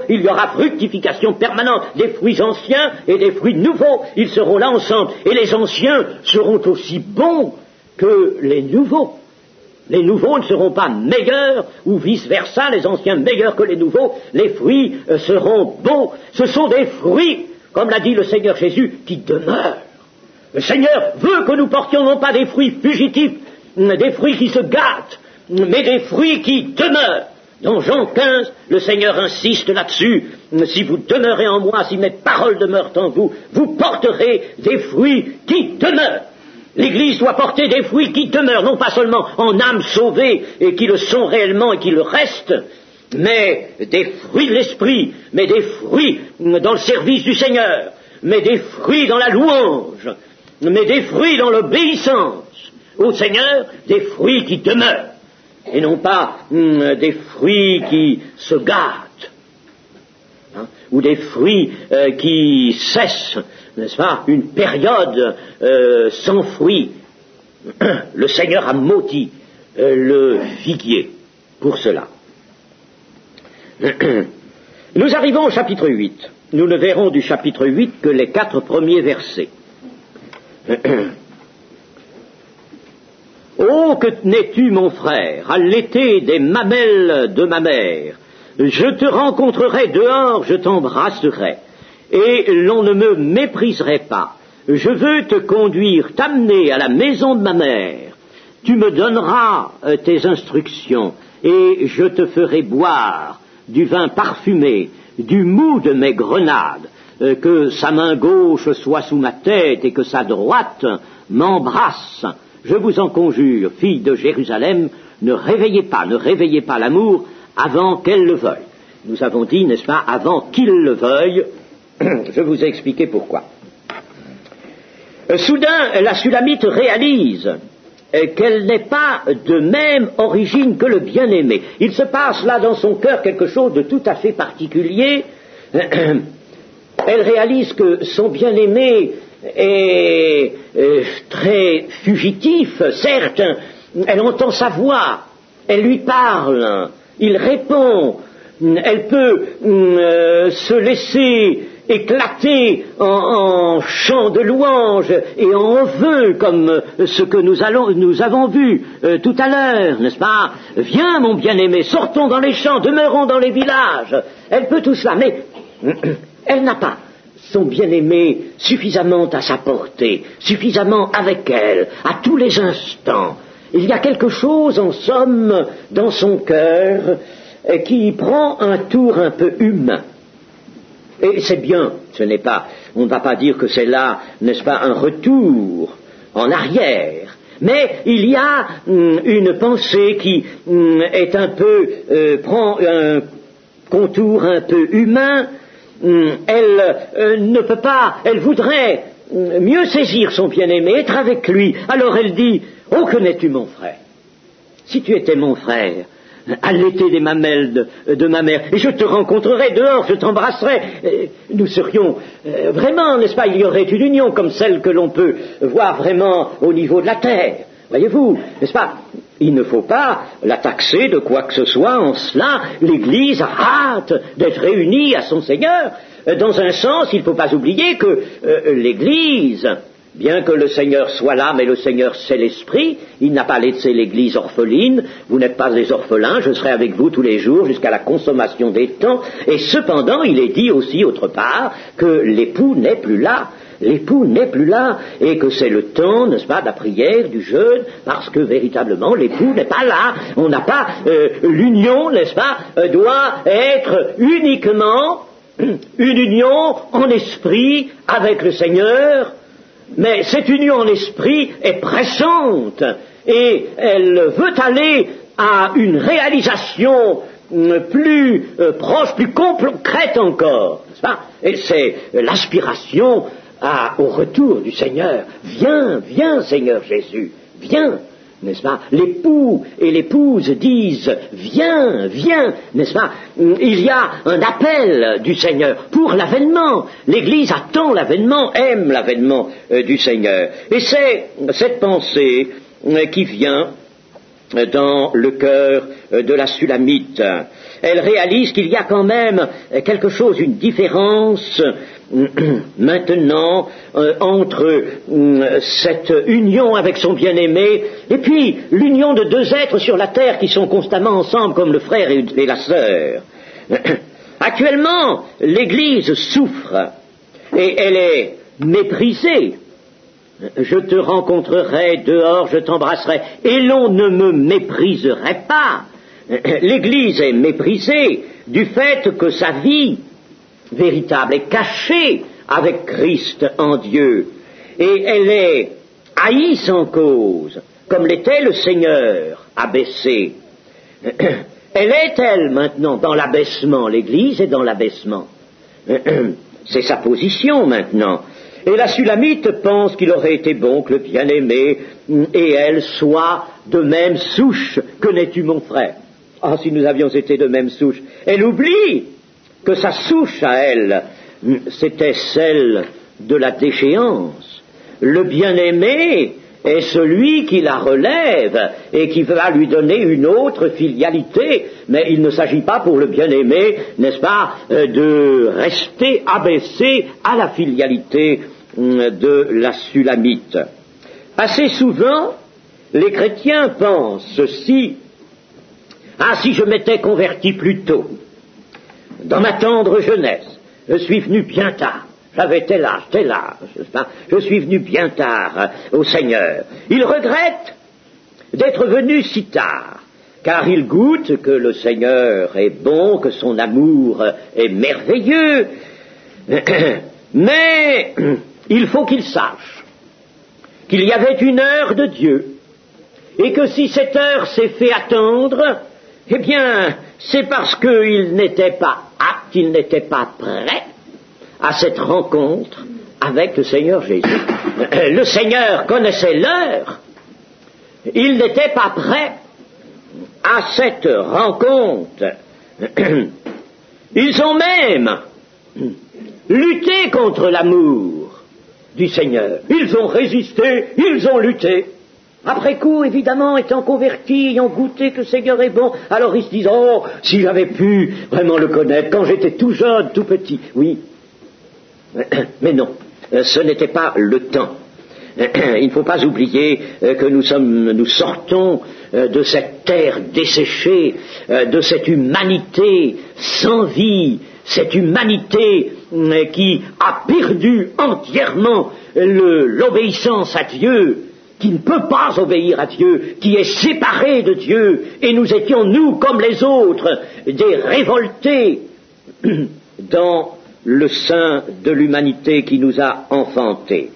Speaker 1: il y aura fructification permanente des fruits anciens et des fruits nouveaux. Ils seront là ensemble, et les anciens seront aussi bons que les nouveaux. Les nouveaux ne seront pas meilleurs, ou vice-versa, les anciens meilleurs que les nouveaux. Les fruits seront bons. Ce sont des fruits, comme l'a dit le Seigneur Jésus, qui demeurent. Le Seigneur veut que nous portions non pas des fruits fugitifs, des fruits qui se gâtent, mais des fruits qui demeurent. Dans Jean 15, le Seigneur insiste là-dessus. Si vous demeurez en moi, si mes paroles demeurent en vous, vous porterez des fruits qui demeurent. L'Église doit porter des fruits qui demeurent, non pas seulement en âmes sauvées et qui le sont réellement et qui le restent, mais des fruits de l'Esprit, mais des fruits dans le service du Seigneur, mais des fruits dans la louange, mais des fruits dans l'obéissance au Seigneur, des fruits qui demeurent, et non pas des fruits qui se gâtent, ou des fruits qui cessent, n'est-ce pas, une période sans fruits. Le Seigneur a maudit le figuier pour cela. Nous arrivons au chapitre 8. Nous ne verrons du chapitre 8 que les 4 premiers versets. Oh, que n'es-tu, mon frère, à l'été des mamelles de ma mère. Je te rencontrerai dehors, je t'embrasserai, et l'on ne me mépriserait pas. Je veux te conduire, t'amener à la maison de ma mère. Tu me donneras tes instructions, et je te ferai boire du vin parfumé, du mou de mes grenades, que sa main gauche soit sous ma tête et que sa droite m'embrasse. Je vous en conjure, filles de Jérusalem, ne réveillez pas l'amour avant qu'elle le veuille. Nous avons dit, n'est-ce pas, avant qu'il le veuille. Je vous ai expliqué pourquoi. Soudain, la Sulamite réalise qu'elle n'est pas de même origine que le bien-aimé. Il se passe là dans son cœur quelque chose de tout à fait particulier. Elle réalise que son bien-aimé est très fugitif, certes. Elle entend sa voix, elle lui parle, il répond, elle peut se laisser éclater en chants de louange et en vœux comme ce que nous avons vu tout à l'heure, n'est-ce pas? Viens mon bien-aimé, sortons dans les champs, demeurons dans les villages. Elle peut tout cela, mais elle n'a pas son bien-aimé suffisamment à sa portée, suffisamment avec elle, à tous les instants. Il y a quelque chose, en somme, dans son cœur qui prend un tour un peu humain. Et c'est bien, on ne va pas dire que c'est là, n'est-ce pas, un retour en arrière. Mais il y a une pensée qui est un peu, prend un contour un peu humain. Elle ne peut pas, elle voudrait mieux saisir son bien-aimé, être avec lui. Alors elle dit, oh que n'es-tu mon frère? Si tu étais mon frère, à l'été des mamelles de ma mère, et je te rencontrerai dehors, je t'embrasserai, nous serions vraiment, n'est-ce pas, il y aurait une union comme celle que l'on peut voir vraiment au niveau de la terre, voyez-vous, n'est-ce pas? Il ne faut pas la taxer de quoi que ce soit. En cela, l'Église a hâte d'être réunie à son Seigneur. Dans un sens, il ne faut pas oublier que l'Église, bien que le Seigneur soit là, mais le Seigneur c'est l'Esprit, il n'a pas laissé l'Église orpheline, vous n'êtes pas des orphelins, je serai avec vous tous les jours jusqu'à la consommation des temps, et cependant il est dit aussi autre part que l'époux n'est plus là. L'époux n'est plus là, et que c'est le temps, n'est-ce pas, de la prière, du jeûne, parce que véritablement l'époux n'est pas là. On n'a pas l'union, n'est-ce pas, doit être uniquement une union en esprit avec le Seigneur, mais cette union en esprit est pressante, et elle veut aller à une réalisation plus proche, plus concrète encore, n'est-ce pas? Et c'est l'aspiration au retour du Seigneur. Viens, viens Seigneur Jésus, viens, n'est-ce pas? L'époux et l'épouse disent viens, viens, n'est-ce pas? Il y a un appel du Seigneur pour l'avènement. L'Église attend l'avènement, aime l'avènement du Seigneur. Et c'est cette pensée qui vient dans le cœur de la Sulamite. Elle réalise qu'il y a quand même quelque chose, une différence maintenant entre cette union avec son bien-aimé et puis l'union de deux êtres sur la terre qui sont constamment ensemble comme le frère et la sœur. Actuellement, l'Église souffre et elle est méprisée. Je te rencontrerai dehors, je t'embrasserai, et l'on ne me mépriserait pas. L'Église est méprisée du fait que sa vie véritable est cachée avec Christ en Dieu, et elle est haïe sans cause, comme l'était le Seigneur abaissé. Elle est-elle maintenant dans l'abaissement? L'Église est dans l'abaissement. C'est sa position maintenant. Et la Sulamite pense qu'il aurait été bon que le bien-aimé et elle soient de même souche. Que n'es-tu, mon frère? Ah, si nous avions été de même souche. Elle oublie que sa souche à elle, c'était celle de la déchéance. Le bien-aimé est celui qui la relève et qui va lui donner une autre filialité. Mais il ne s'agit pas pour le bien-aimé, n'est-ce pas, de rester abaissé à la filialité de la Sulamite. Assez souvent, les chrétiens pensent ceci: ah, si je m'étais converti plus tôt, dans ma tendre jeunesse, je suis venu bien tard. J'avais tel âge, je suis venu bien tard au Seigneur. Il regrette d'être venu si tard, car il goûte que le Seigneur est bon, que son amour est merveilleux. Mais il faut qu'il sache qu'il y avait une heure de Dieu, et que si cette heure s'est fait attendre, eh bien, c'est parce qu'il n'était pas apte, il n'était pas prêt à cette rencontre avec le Seigneur Jésus. Le Seigneur connaissait l'heure, il n'était pas prêt à cette rencontre. Ils ont même lutté contre l'amour du Seigneur. Ils ont résisté, ils ont lutté. Après coup, évidemment, étant convertis, ayant goûté que le Seigneur est bon, alors ils se disent: oh, si j'avais pu vraiment le connaître quand j'étais tout jeune, tout petit. Oui, mais non, ce n'était pas le temps. Il ne faut pas oublier que nous sortons de cette terre desséchée, de cette humanité sans vie, cette humanité qui a perdu entièrement l'obéissance à Dieu, qui ne peut pas obéir à Dieu, qui est séparée de Dieu, et nous étions, nous, comme les autres, des révoltés dans le sein de l'humanité qui nous a enfantés.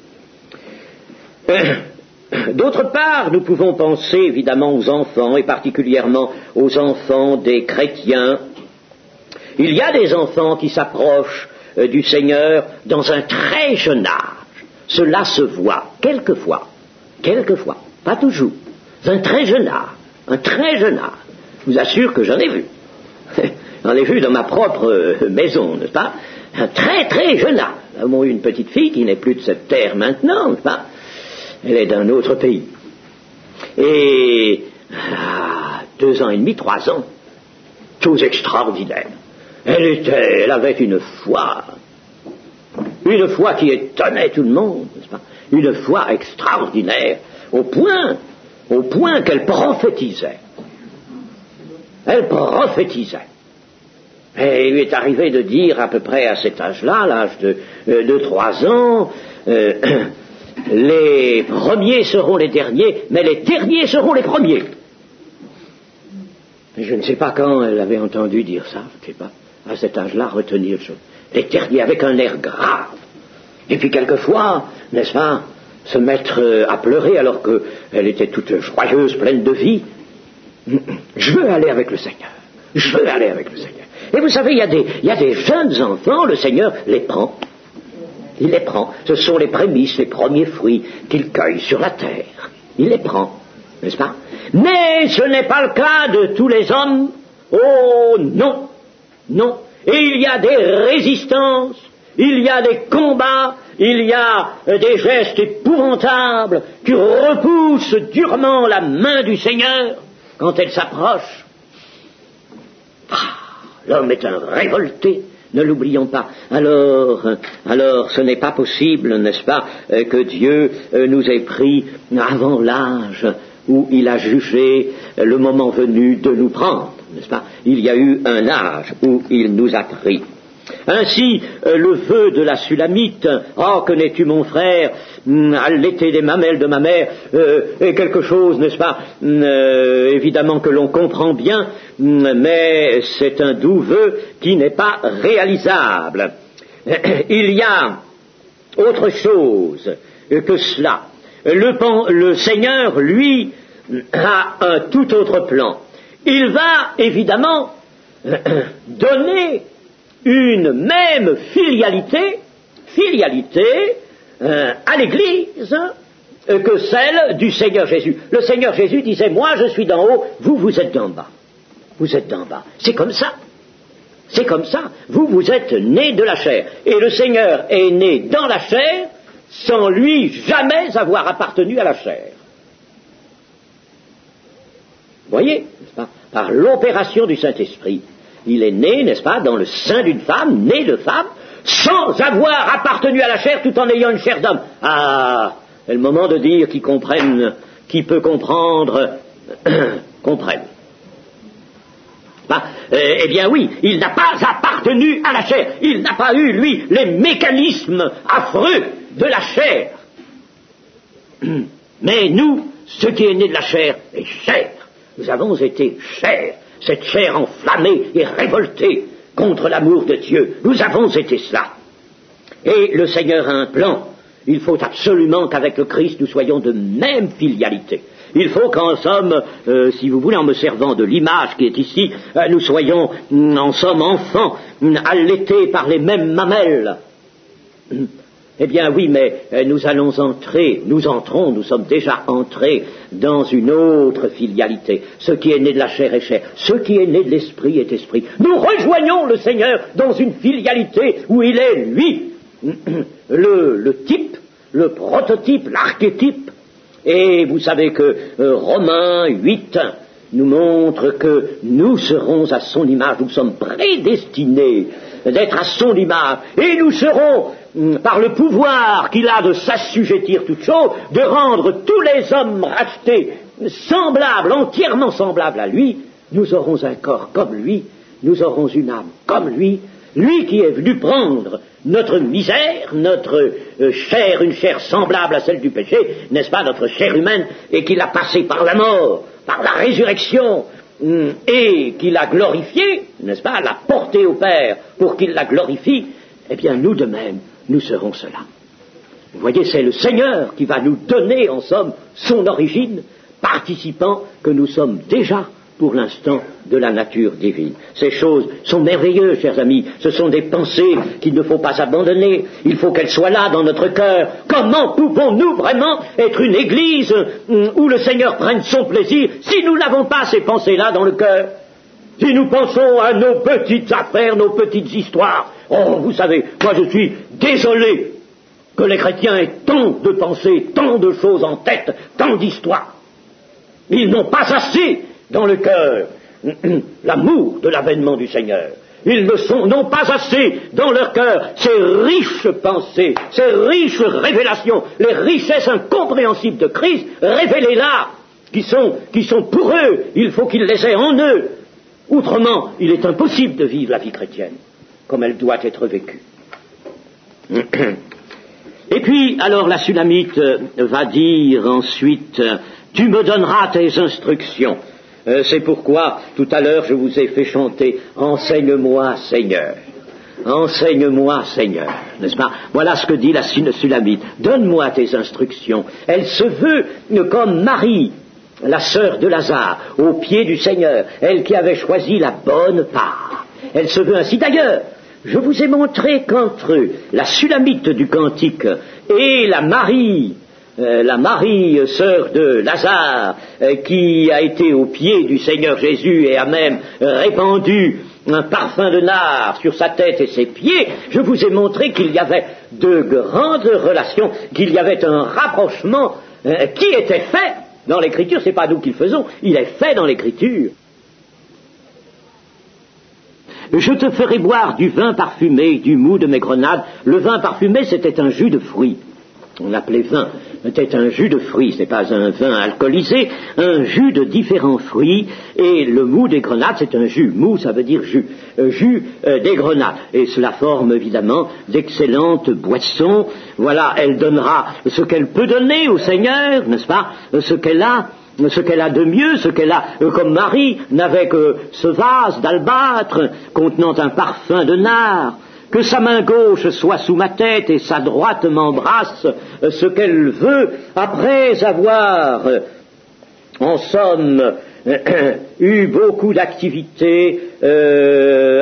Speaker 1: D'autre part, nous pouvons penser évidemment aux enfants, et particulièrement aux enfants des chrétiens. Il y a des enfants qui s'approchent du Seigneur dans un très jeune âge. Cela se voit quelquefois, pas toujours, un très jeune âge. Je vous assure que j'en ai vu. J'en ai vu dans ma propre maison, n'est-ce pas? Un très très jeune âge. Nous avons eu une petite fille qui n'est plus de cette terre maintenant, n'est-ce pas? Elle est d'un autre pays. Et à 2 ans et demi, 3 ans, chose extraordinaire. Elle avait une foi qui étonnait tout le monde, n'est-ce pas? Une foi extraordinaire, au point qu'elle prophétisait. Elle prophétisait. Et il lui est arrivé de dire à peu près à cet âge-là, l'âge de 3 ans, les premiers seront les derniers, mais les derniers seront les premiers. Je ne sais pas quand elle avait entendu dire ça, je ne sais pas, à cet âge-là, retenir les derniers avec un air grave. Et puis quelquefois, n'est-ce pas, se mettre à pleurer alors qu'elle était toute joyeuse, pleine de vie. Je veux aller avec le Seigneur. Je veux aller avec le Seigneur. Et vous savez, il y a des jeunes enfants, le Seigneur les prend. Il les prend. Ce sont les prémices, les premiers fruits qu'il cueille sur la terre. Il les prend, n'est-ce pas? Mais ce n'est pas le cas de tous les hommes. Oh non, non. Et il y a des résistances, il y a des combats, il y a des gestes épouvantables qui repoussent durement la main du Seigneur quand elle s'approche. L'homme est un révolté, ne l'oublions pas. Alors, ce n'est pas possible, n'est-ce pas, que Dieu nous ait pris avant l'âge où il a jugé le moment venu de nous prendre, n'est-ce pas? Il y a eu un âge où il nous a pris. Ainsi, le vœu de la Sulamite, « Oh, connais-tu mon frère, allaiter des mamelles de ma mère » est quelque chose, n'est-ce pas, évidemment que l'on comprend bien, mais c'est un doux vœu qui n'est pas réalisable. Il y a autre chose que cela. Le Seigneur, lui, a un tout autre plan. Il va, évidemment, donner une même filialité à l'Église que celle du Seigneur Jésus. Le Seigneur Jésus disait, moi je suis d'en haut, vous êtes d'en bas. Vous êtes d'en bas. C'est comme ça. C'est comme ça. Vous êtes nés de la chair. Et le Seigneur est né dans la chair sans lui jamais avoir appartenu à la chair. Vous voyez, n'est-ce pas, par l'opération du Saint-Esprit. Il est né, n'est-ce pas, dans le sein d'une femme, né de femme, sans avoir appartenu à la chair tout en ayant une chair d'homme. Ah, c'est le moment de dire qui comprenne, qui peut comprendre, comprenne. Eh bien oui, il n'a pas appartenu à la chair. Il n'a pas eu, lui, les mécanismes affreux de la chair. Mais nous, ce qui est né de la chair est chair. Nous avons été chair. Cette chair enflammée et révoltée contre l'amour de Dieu. Nous avons été cela. Et le Seigneur a un plan. Il faut absolument qu'avec le Christ nous soyons de même filialité. Il faut qu'en somme, si vous voulez, en me servant de l'image qui est ici, nous soyons en somme enfants, allaités par les mêmes mamelles. Eh bien oui, mais nous allons entrer, nous sommes déjà entrés dans une autre filialité. Ce qui est né de la chair est chair, ce qui est né de l'esprit est esprit. Nous rejoignons le Seigneur dans une filialité où il est, lui, le type, le prototype, l'archétype. Et vous savez que Romains 8 nous montre que nous serons à son image, nous sommes prédestinés d'être à son image, et nous serons, par le pouvoir qu'il a de s'assujettir toutes choses, de rendre tous les hommes rachetés semblables, entièrement semblables à lui. Nous aurons un corps comme lui, nous aurons une âme comme lui, lui qui est venu prendre notre misère, notre chair, une chair semblable à celle du péché, n'est-ce pas, notre chair humaine, et qui l'a passée par la mort, par la résurrection, et qui l'a glorifiée, n'est-ce pas, l'a portée au Père pour qu'il la glorifie, eh bien nous de même, nous serons cela. Vous voyez, c'est le Seigneur qui va nous donner, en somme, son origine, participant que nous sommes déjà, pour l'instant, de la nature divine. Ces choses sont merveilleuses, chers amis. Ce sont des pensées qu'il ne faut pas abandonner. Il faut qu'elles soient là dans notre cœur. Comment pouvons-nous vraiment être une église où le Seigneur prenne son plaisir si nous n'avons pas ces pensées-là dans le cœur? Si nous pensons à nos petites affaires, nos petites histoires. Oh, vous savez, moi je suis désolé que les chrétiens aient tant de pensées, tant de choses en tête, tant d'histoires. Ils n'ont pas assez dans le cœur l'amour de l'avènement du Seigneur. Ils n'ont pas assez dans leur cœur ces riches pensées, ces riches révélations, les richesses incompréhensibles de Christ, révélées là, qui sont pour eux. Il faut qu'ils les aient en eux. Autrement, il est impossible de vivre la vie chrétienne comme elle doit être vécue. Et puis, alors la Sulamite va dire ensuite, tu me donneras tes instructions. C'est pourquoi, tout à l'heure, je vous ai fait chanter « Enseigne-moi, Seigneur ». Enseigne-moi, Seigneur, n'est-ce pas? Voilà ce que dit la Sulamite. Donne-moi tes instructions. Elle se veut comme Marie, la sœur de Lazare, au pied du Seigneur, elle qui avait choisi la bonne part. Elle se veut ainsi. D'ailleurs, je vous ai montré qu'entre la Sulamite du Cantique et la Marie, sœur de Lazare, qui a été au pied du Seigneur Jésus et a même répandu un parfum de nard sur sa tête et ses pieds, je vous ai montré qu'il y avait de grandes relations, qu'il y avait un rapprochement qui était fait dans l'Écriture. C'est pas nous qui le faisons, il est fait dans l'Écriture. Je te ferai boire du vin parfumé, du mou de mes grenades. Le vin parfumé, c'était un jus de fruits. on appelait vin, était un jus de fruits, ce n'est pas un vin alcoolisé, un jus de différents fruits, et le mou des grenades, c'est un jus. Mou, ça veut dire jus. Jus des grenades. Et cela forme évidemment d'excellentes boissons. Voilà, elle donnera ce qu'elle peut donner au Seigneur, n'est-ce pas, ce qu'elle a de mieux, ce qu'elle a, comme Marie n'avait que ce vase d'albâtre contenant un parfum de nard. Que sa main gauche soit sous ma tête et sa droite m'embrasse, ce qu'elle veut, après avoir, en somme, eu beaucoup d'activités,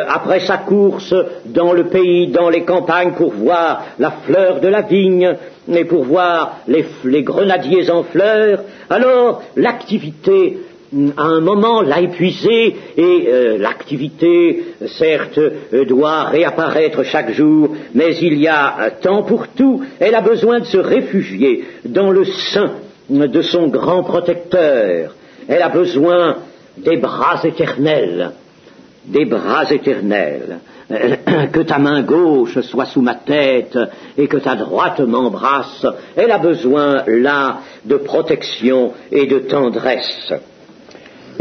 Speaker 1: après sa course dans le pays, dans les campagnes, pour voir la fleur de la vigne, et pour voir les grenadiers en fleurs, alors l'activité, à un moment, l'a épuisée, et l'activité, certes, doit réapparaître chaque jour, mais il y a temps pour tout. Elle a besoin de se réfugier dans le sein de son grand protecteur. Elle a besoin des bras éternels, que ta main gauche soit sous ma tête et que ta droite m'embrasse. Elle a besoin, là, de protection et de tendresse.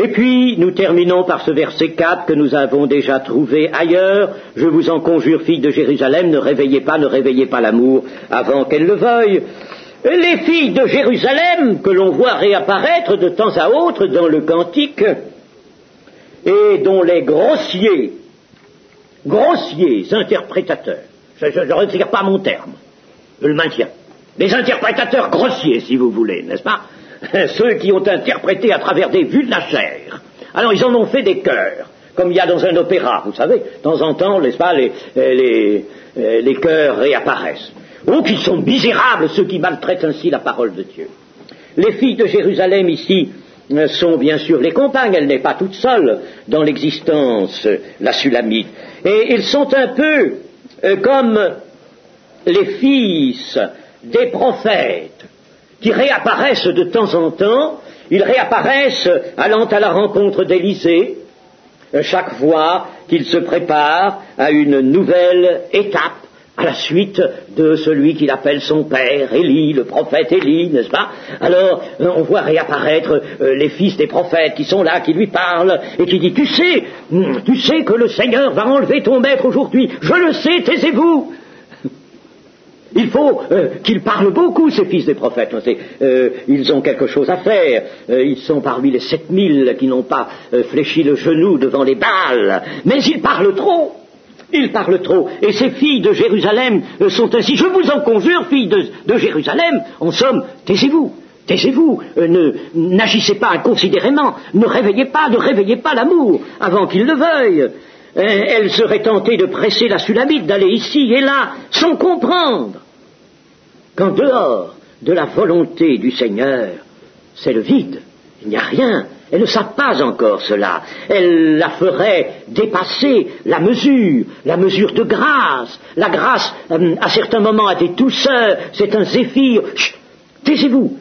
Speaker 1: Et puis, nous terminons par ce verset 4 que nous avons déjà trouvé ailleurs. Je vous en conjure, filles de Jérusalem, ne réveillez pas l'amour avant qu'elle le veuille. Les filles de Jérusalem, que l'on voit réapparaître de temps à autre dans le cantique, et dont les grossiers interprétateurs, je ne retire pas mon terme, je le maintiens, les interprétateurs grossiers, si vous voulez, n'est-ce pas? Ceux qui ont interprété à travers des vues de la chair. Alors ils en ont fait des chœurs, comme il y a dans un opéra, vous savez, de temps en temps, n'est-ce pas, les chœurs réapparaissent. Oh, qu'ils sont misérables, ceux qui maltraitent ainsi la parole de Dieu. Les filles de Jérusalem ici sont bien sûr les compagnes, elle n'est pas toute seule dans l'existence, la Sulamite. Et ils sont un peu comme les fils des prophètes qui réapparaissent de temps en temps. Ils réapparaissent allant à la rencontre d'Élisée, chaque fois qu'ils se préparent à une nouvelle étape, à la suite de celui qu'il appelle son père, Élie, le prophète Élie, n'est-ce pas? Alors, on voit réapparaître les fils des prophètes qui sont là, qui lui parlent, et qui disent, tu sais que le Seigneur va enlever ton maître aujourd'hui, je le sais, taisez-vous. Il faut qu'ils parlent beaucoup, ces fils des prophètes. Ils ont quelque chose à faire. Ils sont parmi les 7000 qui n'ont pas fléchi le genou devant les Baals, mais ils parlent trop. Ils parlent trop. Et ces filles de Jérusalem sont ainsi. Je vous en conjure, filles de Jérusalem, en somme, taisez-vous, n'agissez pas inconsidérément, ne réveillez pas l'amour avant qu'il le veuille. Elle serait tentée de presser la Sulamite, d'aller ici et là, sans comprendre qu'en dehors de la volonté du Seigneur, c'est le vide, il n'y a rien. Elles ne savent pas encore cela. Elle la ferait dépasser la mesure de grâce. La grâce, à certains moments, a des douceurs, c'est un zéphyr. Chut, taisez-vous,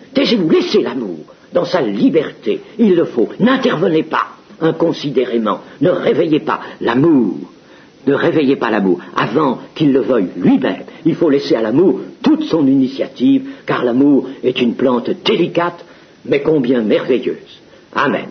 Speaker 1: laissez l'amour dans sa liberté. Il le faut. N'intervenez pas inconsidérément. Ne réveillez pas l'amour avant qu'il le veuille lui-même. Il faut laisser à l'amour toute son initiative, car l'amour est une plante délicate, mais combien merveilleuse. Amen.